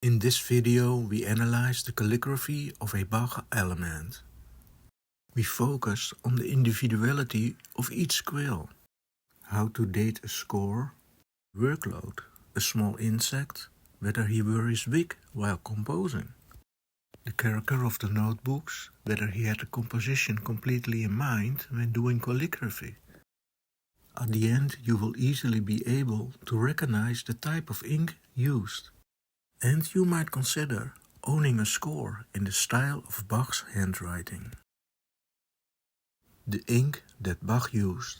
In this video we analyze the calligraphy of a Bach element. We focus on the individuality of each quill, how to date a score, workload, a small insect, whether he wore his wig while composing, the character of the notebooks, whether he had the composition completely in mind when doing calligraphy. At the end you will easily be able to recognize the type of ink used. And you might consider owning a score in the style of Bach's handwriting. The ink that Bach used.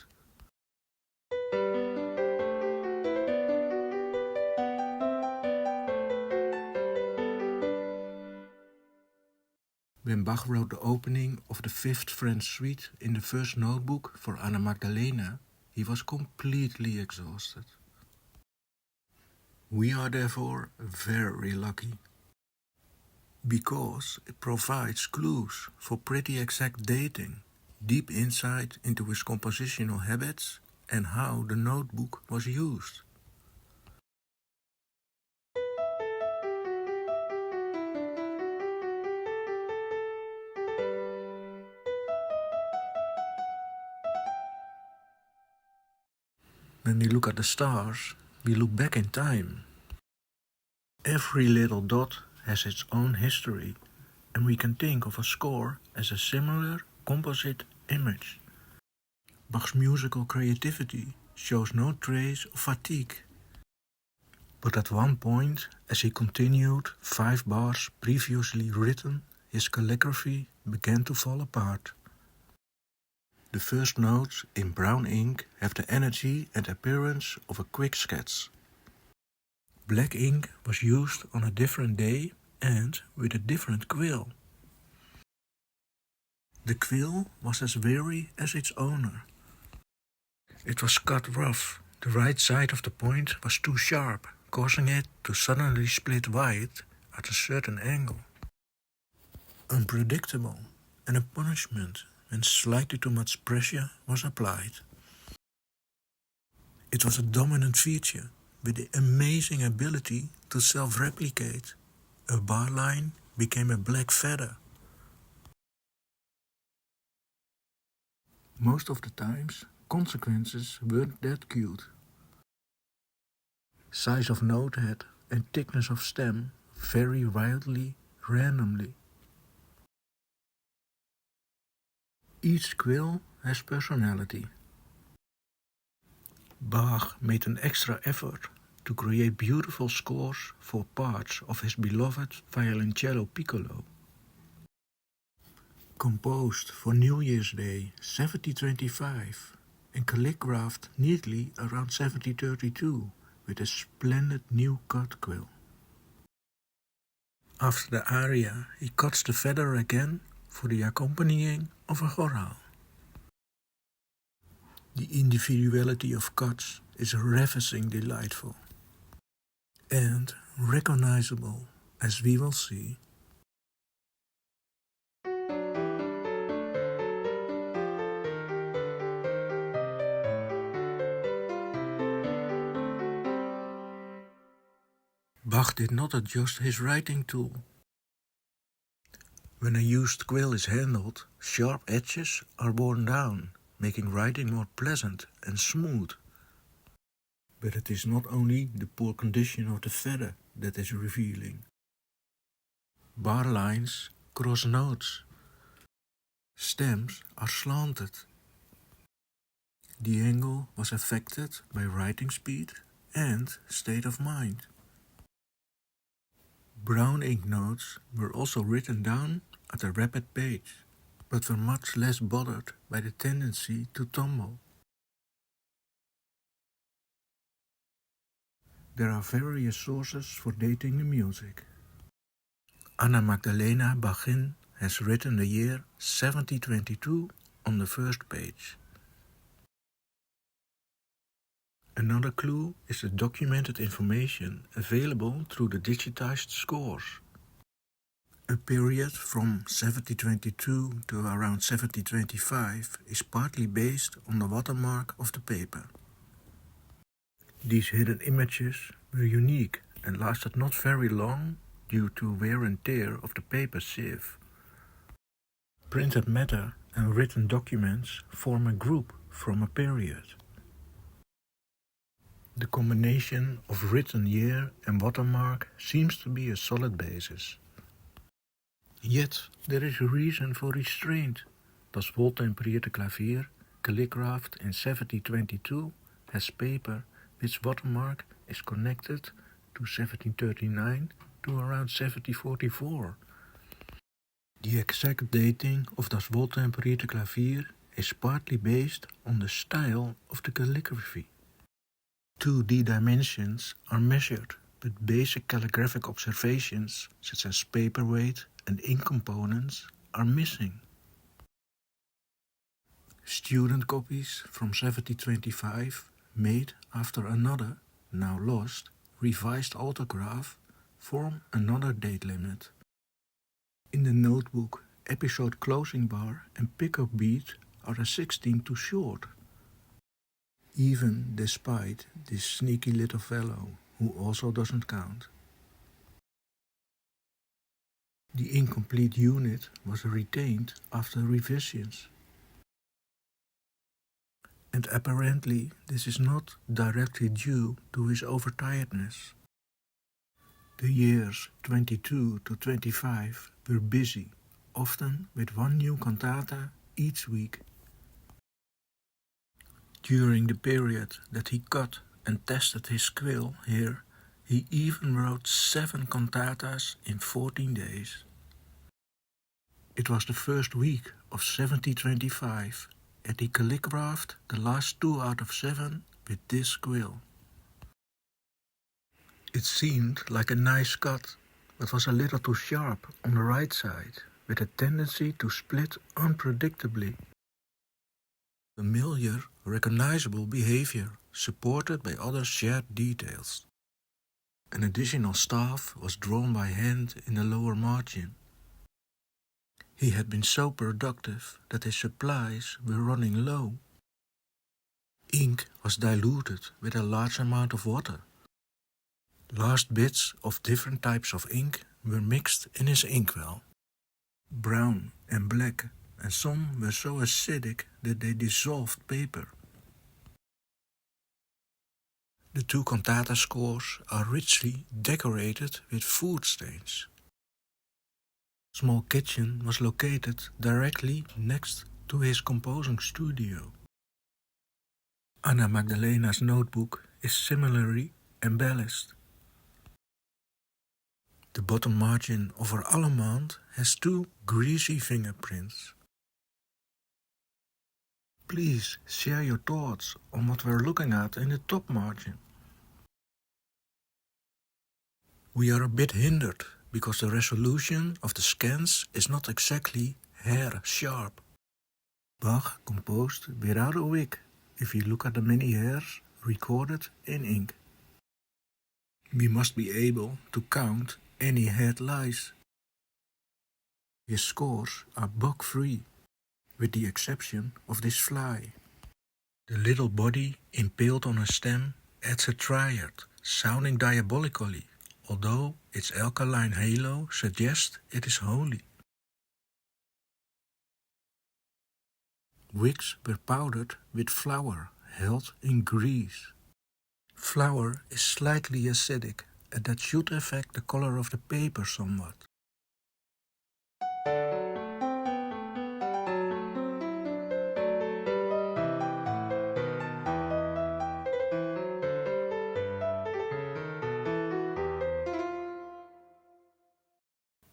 When Bach wrote the opening of the 5th French Suite in the first notebook for Anna Magdalena, he was completely exhausted. We are therefore very lucky, because it provides clues for pretty exact dating, deep insight into his compositional habits and how the notebook was used. When we look at the stars, we look back in time. Every little dot has its own history, and we can think of a score as a similar composite image. Bach's musical creativity shows no trace of fatigue. But at one point, as he continued 5 bars previously written, his calligraphy began to fall apart. The first notes in brown ink have the energy and appearance of a quick sketch. Black ink was used on a different day and with a different quill. The quill was as weary as its owner. It was cut rough. The right side of the point was too sharp, causing it to suddenly split wide at a certain angle. Unpredictable and a punishment when slightly too much pressure was applied. It was a dominant feature with the amazing ability to self-replicate. A bar line became a black feather. Most of the times, consequences weren't that cute. Size of note head and thickness of stem vary wildly, randomly. Each quill has personality. Bach made an extra effort to create beautiful scores for parts of his beloved Violincello piccolo. Composed for New Year's Day 1725 and calligraphed neatly around 1732 with a splendid new cut quill. After the aria, he cuts the feather again for the accompanying of a chorale. The individuality of cuts is ravishing delightful and recognizable, as we will see. Bach did not adjust his writing tool. When a used quill is handled, sharp edges are worn down, making writing more pleasant and smooth. But it is not only the poor condition of the feather that is revealing. Bar lines cross notes. Stems are slanted. The angle was affected by writing speed and state of mind. Brown ink notes were also written down at a rapid pace, but were much less bothered by the tendency to tumble. There are various sources for dating the music. Anna Magdalena Bachin has written the year 1722 on the first page. Another clue is the documented information available through the digitized scores. A period from 1722 to around 1725 is partly based on the watermark of the paper. These hidden images were unique and lasted not very long due to wear and tear of the paper sieve. Printed matter and written documents form a group from a period. The combination of written year and watermark seems to be a solid basis. Yet there is a reason for restraint. Das Wohltemperirte Clavier, calligraphed in 1722, has paper which watermark is connected to 1739 to around 1744. The exact dating of Das Wohltemperirte Clavier is partly based on the style of the calligraphy. 2D dimensions are measured, but basic calligraphic observations such as paper weight and ink components are missing. Student copies from 1725, made after another, now lost, revised autograph, form another date limit. In the notebook, episode closing bar and pickup beat are a 16 too short. Even despite this sneaky little fellow, who also doesn't count. The incomplete unit was retained after revisions. And apparently this is not directly due to his overtiredness. The years 22 to 25 were busy, often with one new cantata each week. During the period that he cut and tested his Quill here, he even wrote 7 cantatas in 14 days. It was the first week of 1725 that he calligraphed the last 2 out of 7 with this Quill. It seemed like a nice cut, but was a little too sharp on the right side, with a tendency to split unpredictably. Familiar, recognizable behavior, supported by other shared details. An additional staff was drawn by hand in the lower margin. He had been so productive that his supplies were running low. Ink was diluted with a large amount of water. Last bits of different types of ink were mixed in his inkwell. Brown and black, and some were so acidic that they dissolved paper. The 2 cantata scores are richly decorated with food stains. Small kitchen was located directly next to his composing studio. Anna Magdalena's notebook is similarly embellished. The bottom margin of her Allemande has 2 greasy fingerprints. Please share your thoughts on what we're looking at in the top margin. We are a bit hindered because the resolution of the scans is not exactly hair sharp. Bach composed without a wig if you look at the many hairs recorded in ink. We must be able to count any head lice. His scores are bug-free, with the exception of this fly. The little body impaled on a stem adds a triad, sounding diabolically, although its alkaline halo suggests it is holy. Wigs were powdered with flour held in grease. Flour is slightly acidic, and that should affect the color of the paper somewhat.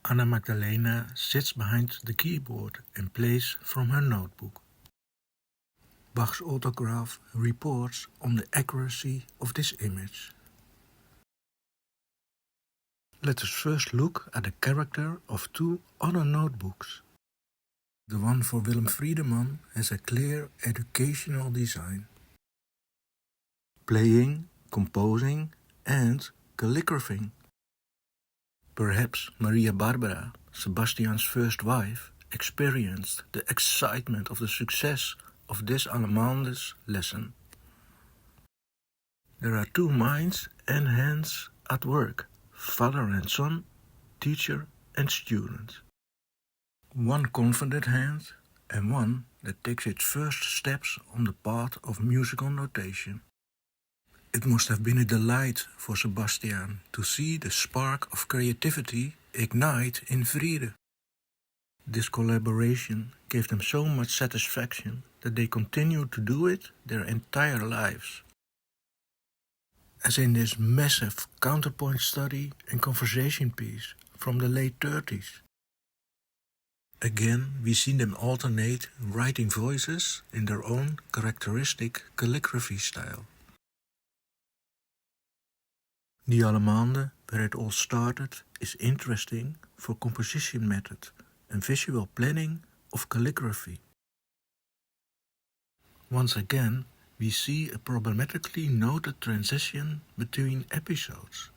Anna Magdalena sits behind the keyboard and plays from her notebook. Bach's autograph reports on the accuracy of this image. Let us first look at the character of 2 other notebooks. The one for Wilhelm Friedemann has a clear educational design. Playing, composing, and calligraphing. Perhaps Maria Barbara, Sebastian's first wife, experienced the excitement of the success of this Allemande's lesson. There are 2 minds and hands at work, father and son, teacher and student. One confident hand and one that takes its first steps on the path of musical notation. It must have been a delight for Sebastian to see the spark of creativity ignite in Friede. This collaboration gave them so much satisfaction that they continued to do it their entire lives. As in this massive counterpoint study and conversation piece from the late 30s. Again, we see them alternate writing voices in their own characteristic calligraphy style. The Allemande, where it all started, is interesting for composition method and visual planning of calligraphy. Once again, we see a problematically noted transition between episodes.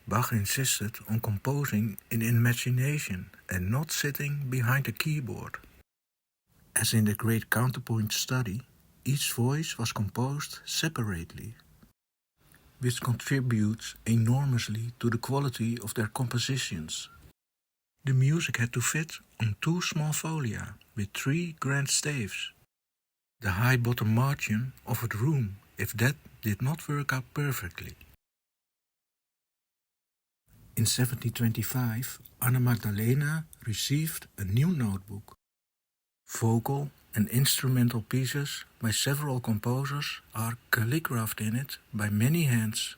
Bach insisted on composing in imagination and not sitting behind a keyboard. As in the great counterpoint study, each voice was composed separately, which contributes enormously to the quality of their compositions. The music had to fit on 2 small folia with 3 grand staves. The high bottom margin offered room if that did not work out perfectly. In 1725, Anna Magdalena received a new notebook. Vocal and instrumental pieces by several composers are calligraphed in it by many hands.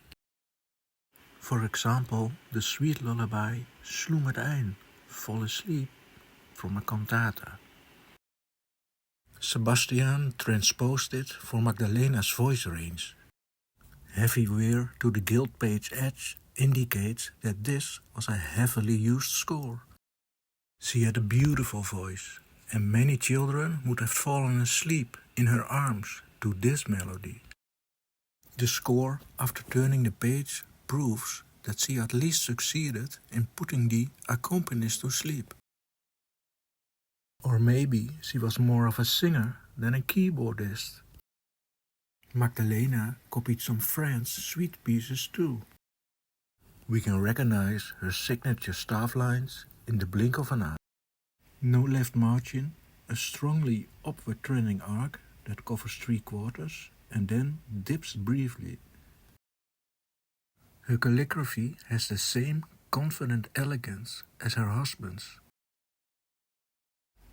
For example, the sweet lullaby Sloem het ein, Fall Asleep, from a cantata. Sebastian transposed it for Magdalena's voice range. Heavy wear to the gilt page edge indicates that this was a heavily used score. She had a beautiful voice, and many children would have fallen asleep in her arms to this melody. The score, after turning the page, proves that she at least succeeded in putting the accompanist to sleep. Or maybe she was more of a singer than a keyboardist. Magdalena copied some French suite pieces too. We can recognize her signature staff lines in the blink of an eye. No left margin, a strongly upward trending arc that covers 3/4 and then dips briefly. Her calligraphy has the same confident elegance as her husband's.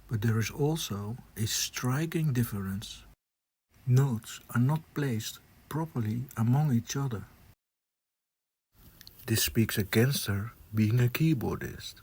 But there is also a striking difference. Notes are not placed properly among each other. This speaks against her being a keyboardist.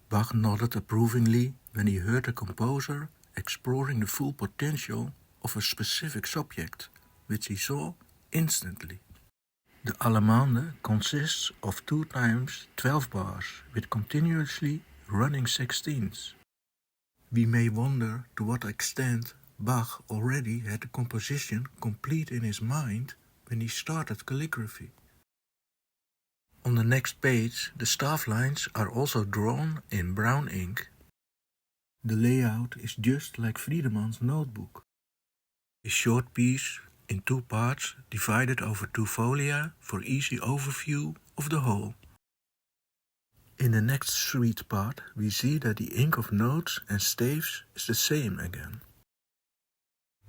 Bach nodded approvingly when he heard the composer exploring the full potential of a specific subject, which he saw instantly. The Allemande consists of 2 times 12 bars with continuously running sixteens. We may wonder to what extent Bach already had the composition complete in his mind when he started calligraphy. On the next page, the staff lines are also drawn in brown ink. The layout is just like Friedemann's notebook. A short piece in 2 parts divided over 2 folia for easy overview of the whole. In the next suite part, we see that the ink of notes and staves is the same again.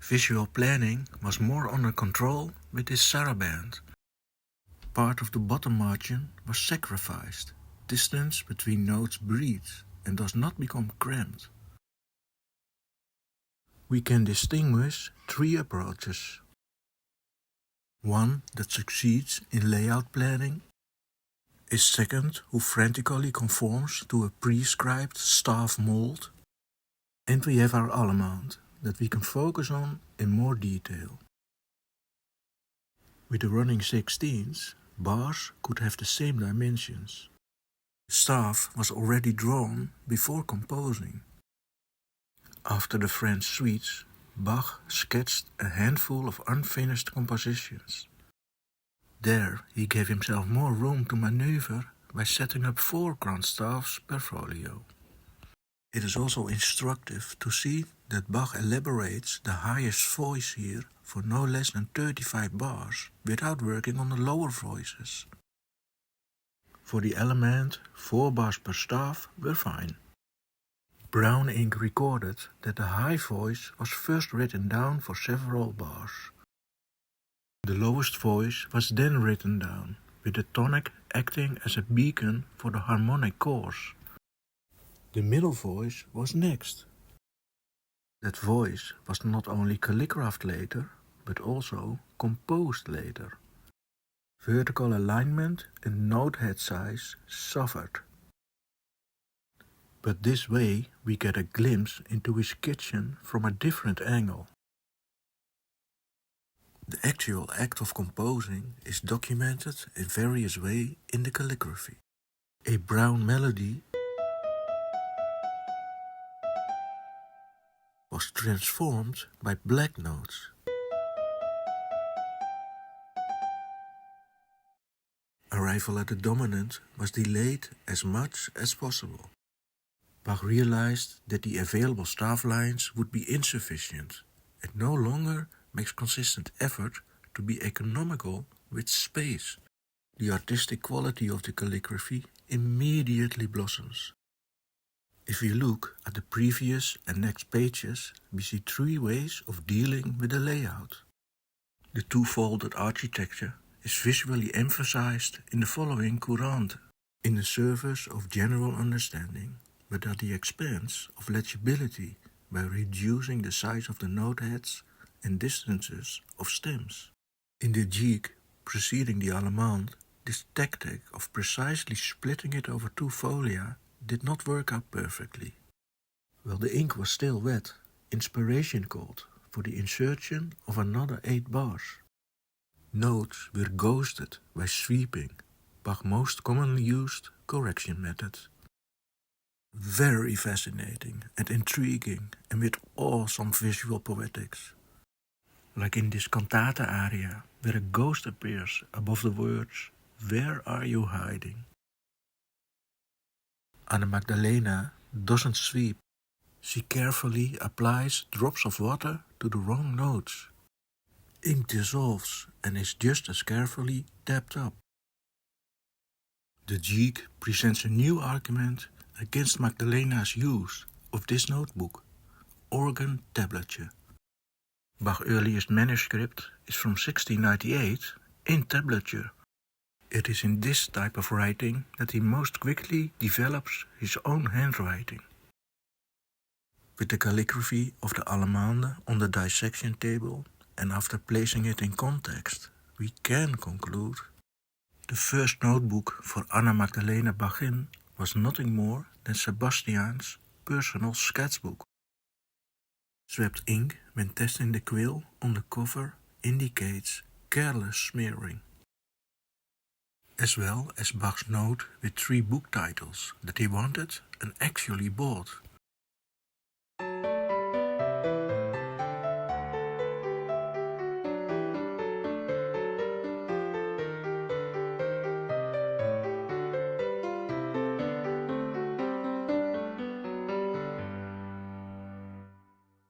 Visual planning was more under control with this saraband. Part of the bottom margin was sacrificed. Distance between notes breathes and does not become cramped. We can distinguish 3 approaches. One that succeeds in layout planning, a second who frantically conforms to a prescribed staff mold, and we have our Allemande that we can focus on in more detail. With the running sixteens, bars could have the same dimensions. The staff was already drawn before composing. After the French suites, Bach sketched a handful of unfinished compositions, There he gave himself more room to maneuver by setting up 4 grand staves per folio. It is also instructive to see that Bach elaborates the highest voice here for no less than 35 bars without working on the lower voices. For the Allemande, 4 bars per staff were fine. Brown ink recorded that the high voice was first written down for several bars. The lowest voice was then written down, with the tonic acting as a beacon for the harmonic course. The middle voice was next. That voice was not only calligraphed later, but also composed later. Vertical alignment and note head size suffered. But this way we get a glimpse into his kitchen from a different angle. The actual act of composing is documented in various ways in the calligraphy. A brown melody was transformed by black notes. Arrival at the dominant was delayed as much as possible. Bach realized that the available staff lines would be insufficient and no longer makes consistent effort to be economical with space. The artistic quality of the calligraphy immediately blossoms. If we look at the previous and next pages, we see 3 ways of dealing with the layout. The two-folded architecture is visually emphasized in the following courante, in the service of general understanding, but at the expense of legibility by reducing the size of the note heads and distances of stems. In the Gigue preceding the Allemande, this tactic of precisely splitting it over 2 folia did not work out perfectly. While the ink was still wet, inspiration called for the insertion of another 8 bars. Notes were ghosted by sweeping, Bach's most commonly used correction method. Very fascinating and intriguing and with awesome visual poetics. Like in this cantata aria, where a ghost appears above the words, "Where are you hiding?" Anna Magdalena doesn't sweep. She carefully applies drops of water to the wrong notes. Ink dissolves and is just as carefully tapped up. The Gigue presents a new argument against Magdalena's use of this notebook, organ tablature. Bach's earliest manuscript is from 1698 in tablature. It is in this type of writing that he most quickly develops his own handwriting. With the calligraphy of the Allemande on the dissection table, and after placing it in context, we can conclude the first notebook for Anna Magdalena Bachin was nothing more than Sebastian's personal sketchbook. Swept ink when testing the quill on the cover indicates careless smearing, as well as Bach's note with 3 book titles that he wanted and actually bought.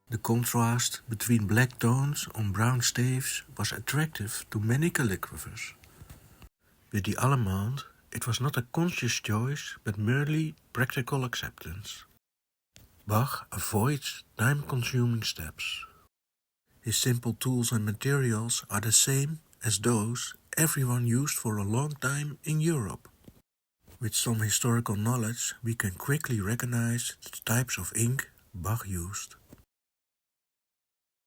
The contrast between black tones on brown staves was attractive to many calligraphers. With the Allemande, it was not a conscious choice, but merely practical acceptance. Bach avoids time-consuming steps. His simple tools and materials are the same as those everyone used for a long time in Europe. With some historical knowledge, we can quickly recognize the types of ink Bach used.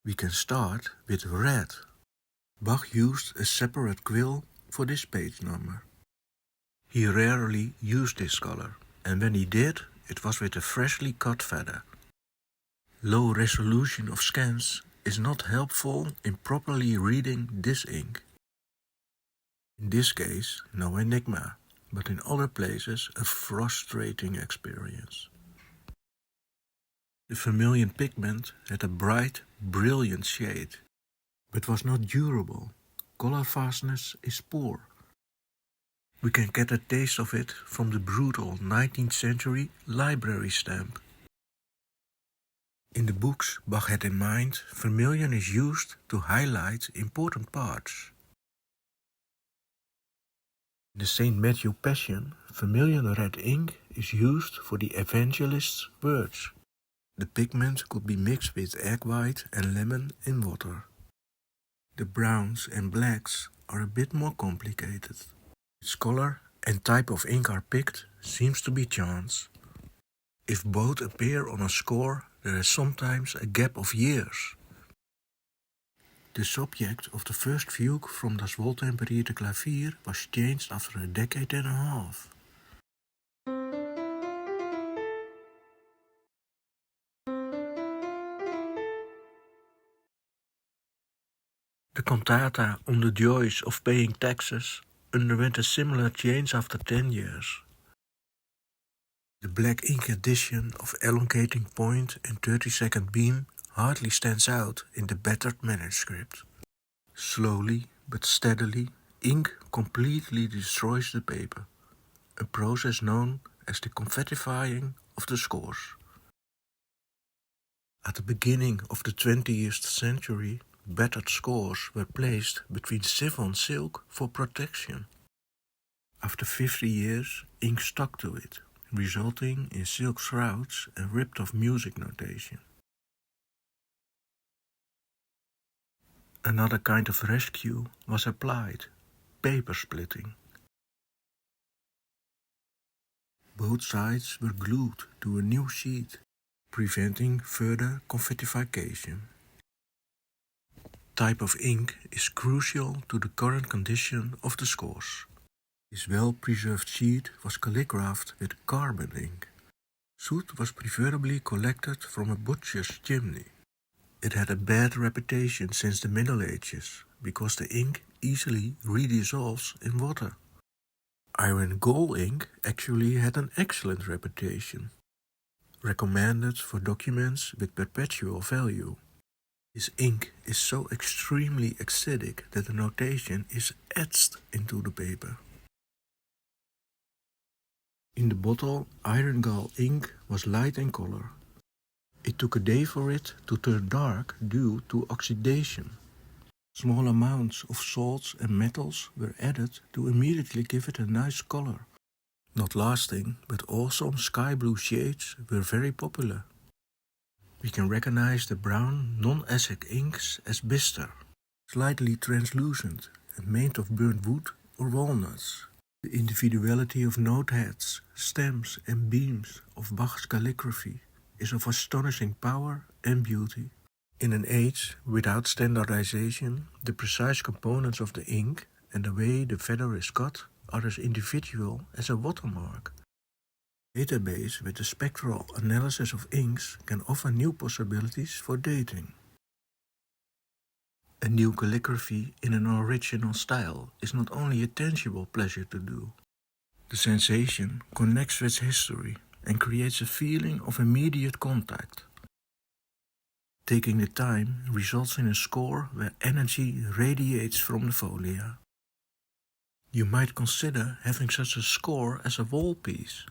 We can start with red. Bach used a separate quill for this page number. He rarely used this color, and when he did, it was with a freshly cut feather. Low resolution of scans is not helpful in properly reading this ink. In this case, no enigma, but in other places a frustrating experience. The vermilion pigment had a bright, brilliant shade, but was not durable, color fastness is poor. We can get a taste of it from the brutal 19th century library stamp. In the books Bach had in mind, vermilion is used to highlight important parts. In the St. Matthew Passion, vermilion red ink is used for the evangelist's words. The pigment could be mixed with egg white and lemon in water. The browns and blacks are a bit more complicated. Its color and type of ink are picked seems to be chance. If both appear on a score, there is sometimes a gap of years. The subject of the first fugue from das Wohltemperirte Clavier was changed after a decade and a half. The cantata on the joys of paying taxes underwent a similar change after 10 years. The black ink edition of elongating point and 30-second beam hardly stands out in the battered manuscript. Slowly but steadily, ink completely destroys the paper, a process known as the confettifying of the scores. At the beginning of the 20th century, battered scores were placed between chiffon silk for protection. After 50 years, ink stuck to it, resulting in silk shrouds and ripped-off music notation. Another kind of rescue was applied, paper splitting. Both sides were glued to a new sheet, preventing further confettification. Type of ink is crucial to the current condition of the scores. This well-preserved sheet was calligraphed with carbon ink. Soot was preferably collected from a butcher's chimney. It had a bad reputation since the Middle Ages, because the ink easily redissolves in water. Iron gall ink actually had an excellent reputation, recommended for documents with perpetual value. This ink is so extremely acidic that the notation is etched into the paper. In the bottle, iron gall ink was light in color. It took a day for it to turn dark due to oxidation. Small amounts of salts and metals were added to immediately give it a nice color. Not lasting, but awesome sky blue shades were very popular. We can recognize the brown, non-acid inks as Liebster, slightly translucent and made of burnt wood or walnuts. The individuality of note heads, stems and beams of Bach's calligraphy is of astonishing power and beauty. In an age without standardization, the precise components of the ink and the way the feather is cut are as individual as a watermark. A database with a spectral analysis of inks can offer new possibilities for dating. A new calligraphy in an original style is not only a tangible pleasure to do. The sensation connects with history and creates a feeling of immediate contact. Taking the time results in a score where energy radiates from the folia. You might consider having such a score as a wall piece.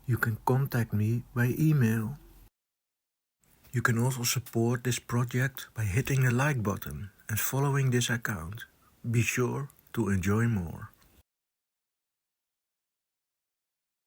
You can contact me by email. You can also support this project by hitting the like button and following this account. Be sure to enjoy more.